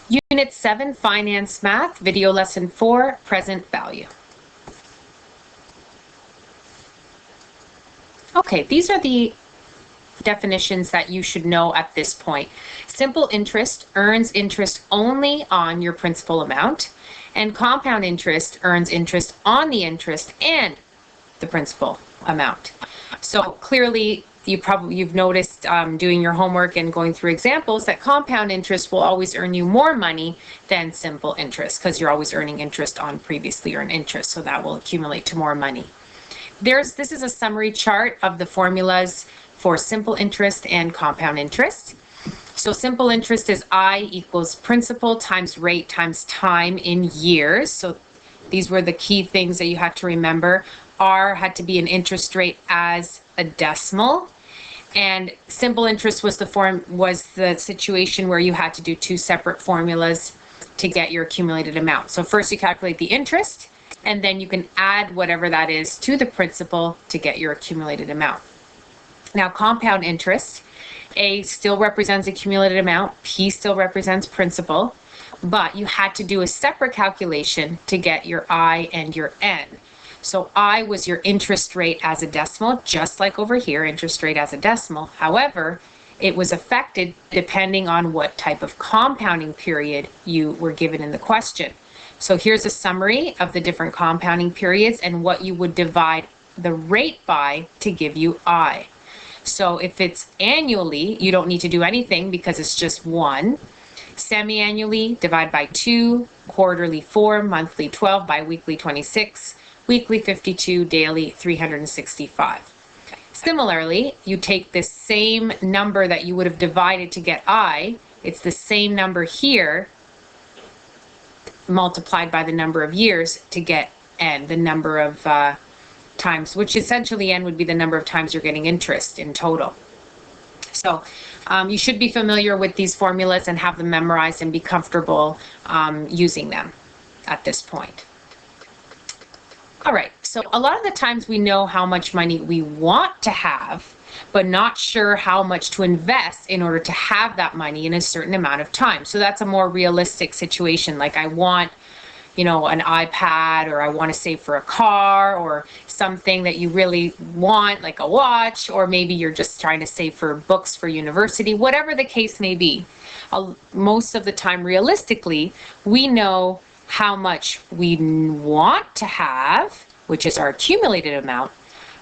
Unit 7, Finance Math, Video Lesson 4, Present Value. Okay, these are the definitions that you should know at this point. Simple interest earns interest only on your principal amount, and compound interest earns interest on the interest and the principal amount. So clearly, you've noticed doing your homework and going through examples that compound interest will always earn you more money than simple interest because you're always earning interest on previously earned interest, so that will accumulate to more money. This is a summary chart of the formulas for simple interest and compound interest. So simple interest is I equals principal times rate times time in years. So these were the key things that you had to remember. R had to be an interest rate as a decimal, and simple interest was the situation where you had to do two separate formulas to get your accumulated amount. So first you calculate the interest, and then you can add whatever that is to the principal to get your accumulated amount. Now compound interest, A still represents accumulated amount, P still represents principal, but you had to do a separate calculation to get your I and your N. So I was your interest rate as a decimal, just like over here, interest rate as a decimal. However, it was affected depending on what type of compounding period you were given in the question. So here's a summary of the different compounding periods and what you would divide the rate by to give you I. So if it's annually, you don't need to do anything because it's just 1. Semi-annually, divide by 2, quarterly 4, monthly 12, bi-weekly 26, weekly 52, daily 365. Similarly, you take this same number that you would have divided to get I, it's the same number here, multiplied by the number of years to get N, the number of times, which essentially N would be the number of times you're getting interest in total. So you should be familiar with these formulas and have them memorized and be comfortable using them at this point. All right, so a lot of the times we know how much money we want to have, but not sure how much to invest in order to have that money in a certain amount of time. So that's a more realistic situation. Like I want, an iPad, or I want to save for a car, or something that you really want, like a watch, or maybe you're just trying to save for books for university, whatever the case may be. Most of the time, realistically, we know how much we want to have, which is our accumulated amount,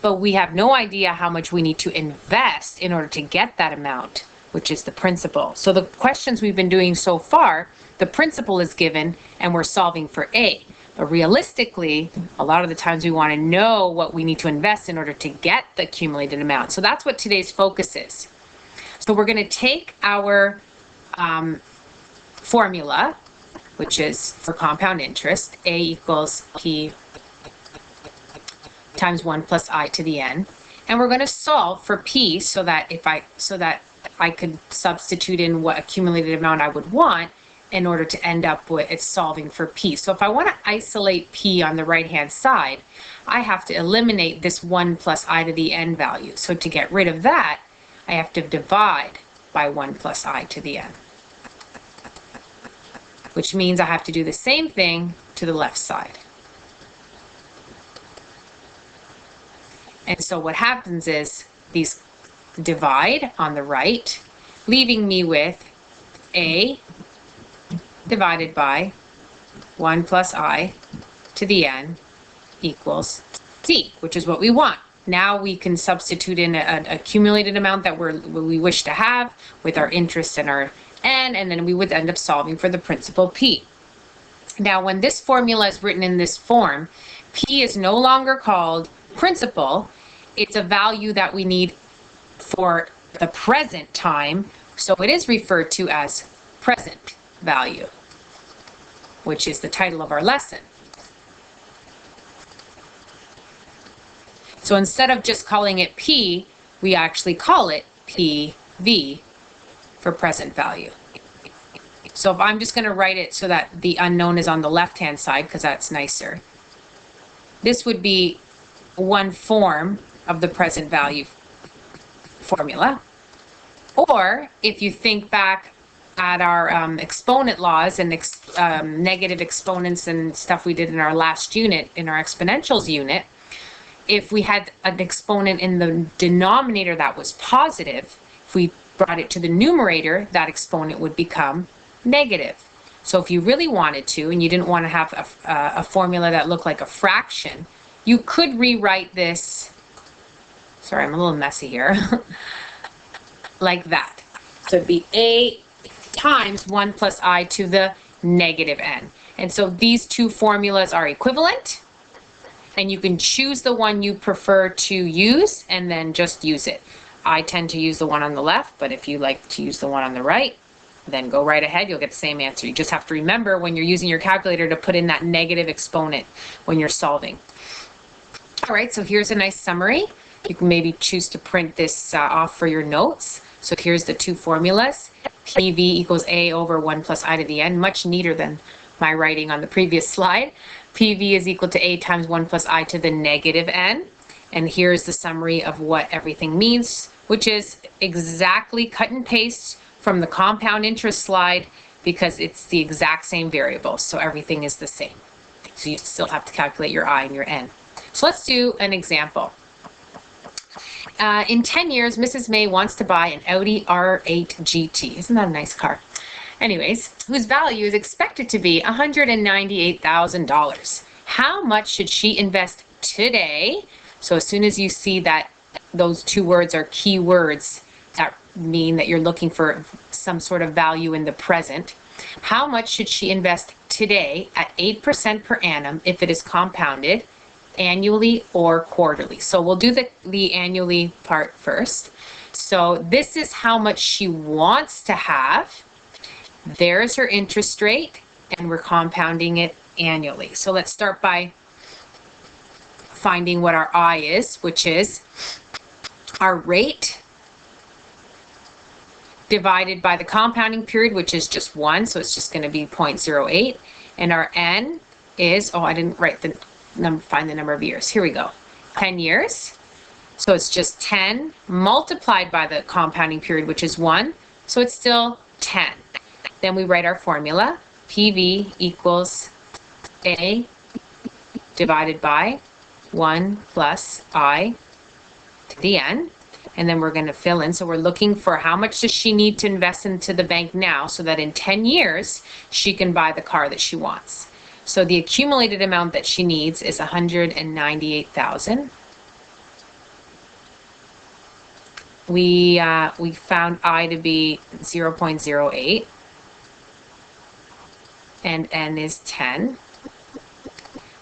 but we have no idea how much we need to invest in order to get that amount, which is the principal. So the questions we've been doing so far, the principal is given and we're solving for A. But realistically, a lot of the times we want to know what we need to invest in order to get the accumulated amount. So that's what today's focus is. So we're going to take our formula, which is for compound interest, A equals P times 1 plus I to the N. And we're going to solve for P so that I could substitute in what accumulated amount I would want in order to end up with it solving for P. So if I want to isolate P on the right-hand side, I have to eliminate this 1 plus I to the N value. So to get rid of that, I have to divide by 1 plus I to the N, which means I have to do the same thing to the left side. And so what happens is these divide on the right, leaving me with A divided by 1 plus I to the N equals D, which is what we want. Now we can substitute in an accumulated amount that we wish to have with our interest and our N, and then we would end up solving for the principal P. Now when this formula is written in this form, P is no longer called principal. It's a value that we need for the present time, so it is referred to as present value, which is the title of our lesson. So instead of just calling it P, we actually call it PV for present value. So if I'm just going to write it so that the unknown is on the left-hand side, because that's nicer, this would be one form of the present value formula. Or if you think back at our exponent laws and negative exponents and stuff we did in our last unit, in our exponentials unit, if we had an exponent in the denominator that was positive, if we brought it to the numerator, that exponent would become negative. So if you really wanted to, and you didn't want to have a formula that looked like a fraction, you could rewrite this, sorry, I'm a little messy here, like that. So it'd be a times 1 plus I to the negative n. And so these two formulas are equivalent, and you can choose the one you prefer to use and then just use it. I tend to use the one on the left, but if you like to use the one on the right, then go right ahead, you'll get the same answer. You just have to remember when you're using your calculator to put in that negative exponent when you're solving. All right, so here's a nice summary. You can maybe choose to print this off for your notes. So here's the two formulas. PV equals A over 1 plus I to the n, much neater than my writing on the previous slide. PV is equal to A times 1 plus I to the negative n. And here's the summary of what everything means, which is exactly cut and paste from the compound interest slide, because it's the exact same variable. So everything is the same. So you still have to calculate your I and your n. So let's do an example. In 10 years, Mrs. May wants to buy an Audi R8 GT. Isn't that a nice car? Anyways, whose value is expected to be $198,000. How much should she invest today? So as soon as you see that those two words are key words that mean that you're looking for some sort of value in the present, how much should she invest today at 8% per annum if it is compounded annually or quarterly? So we'll do the annually part first. So this is how much she wants to have. There's her interest rate, and we're compounding it annually. So let's start by finding what our I is, which is our rate divided by the compounding period, which is just 1, so it's just going to be 0.08. And our n is, oh, I didn't write the number, find the number of years. Here we go. 10 years. So it's just 10 multiplied by the compounding period, which is 1. So it's still 10. Then we write our formula. PV equals A divided by 1 plus I to the n. And then we're going to fill in. So we're looking for how much does she need to invest into the bank now so that in 10 years she can buy the car that she wants. So the accumulated amount that she needs is $198,000. We found I to be 0.08 and n is 10.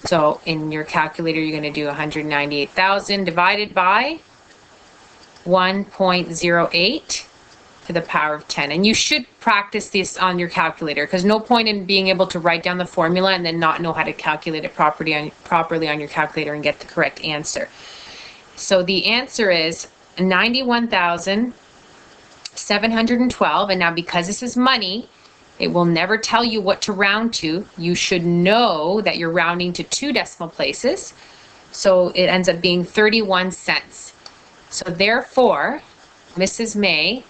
So in your calculator, you're going to do 198,000 divided by 1.08 to the power of 10. And you should practice this on your calculator, because no point in being able to write down the formula and then not know how to calculate it properly on your calculator and get the correct answer. So the answer is 91,712. And now because this is money, it will never tell you what to round to. You should know that you're rounding to 2 decimal places. So it ends up being 31 cents. So therefore, Mrs. May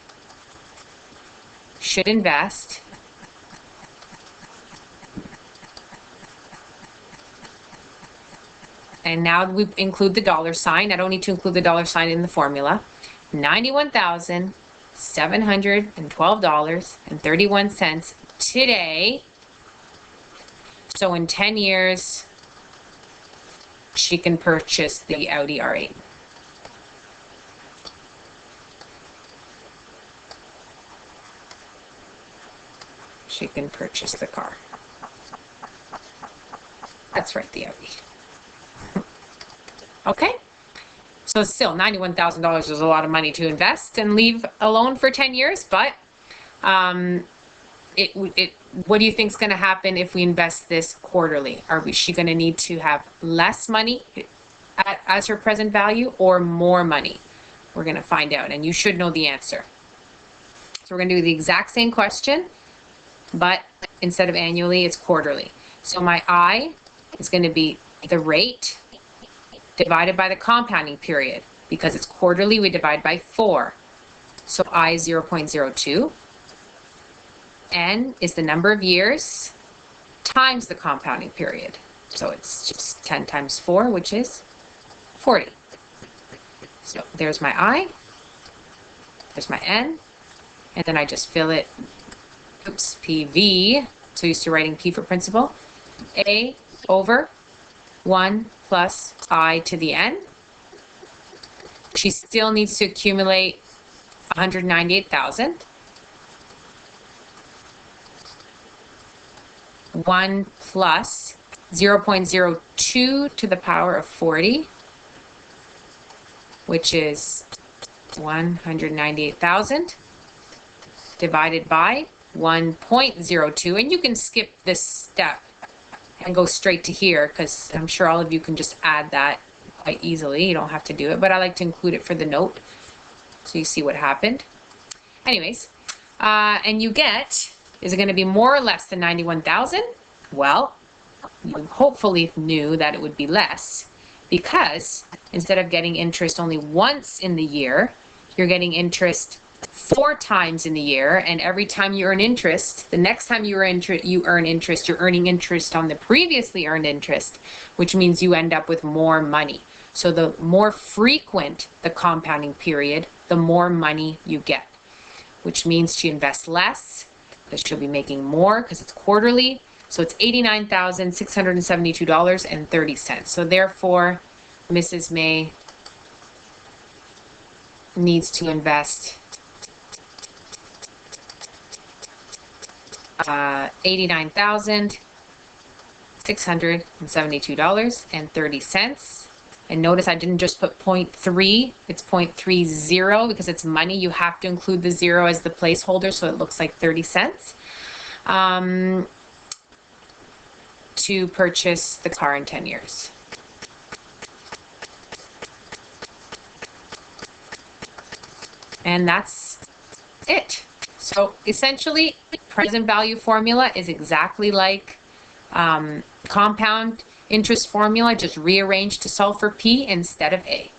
should invest and now we include the dollar sign. I don't need to include the dollar sign in the formula. $91,712.31 today. So in 10 years, she can purchase the Audi R8. She can purchase the car. That's right, the Audi. Okay, so still $91,000 is a lot of money to invest and leave alone for 10 years, but what do you think is going to happen if we invest this quarterly? She going to need to have less money as her present value or more money? We're going to find out, and you should know the answer. So we're going to do the exact same question, but instead of annually, it's quarterly. So my I is going to be the rate divided by the compounding period. Because it's quarterly, we divide by 4. So I is 0.02. N is the number of years times the compounding period. So it's just 10 times 4, which is 40. So there's my I, there's my N, and then I just fill it, oops, PV, so used to writing P for principal, A over 1 plus I to the N. She still needs to accumulate 198,000. 1 plus 0.02 to the power of 40, which is 198,000 divided by 1.02. And you can skip this step and go straight to here, because I'm sure all of you can just add that quite easily. You don't have to do it, but I like to include it for the note so you see what happened. Anyways, and you get, is it going to be more or less than 91,000? Well, you hopefully knew that it would be less, because instead of getting interest only once in the year, you're getting interest 4 times in the year, and every time you earn interest, the next time you earn interest, you're earning interest on the previously earned interest, which means you end up with more money. So the more frequent the compounding period, the more money you get, which means she invests less because she'll be making more because it's quarterly. So it's $89,672.30. So therefore, Mrs. May needs to invest $89,672.30. And notice I didn't just put 0.3, it's 0.30 because it's money. You have to include the 0 as the placeholder, so it looks like 30 cents. To purchase the car in 10 years. And that's it. So essentially, present value formula is exactly like compound interest formula, just rearranged to solve for P instead of A.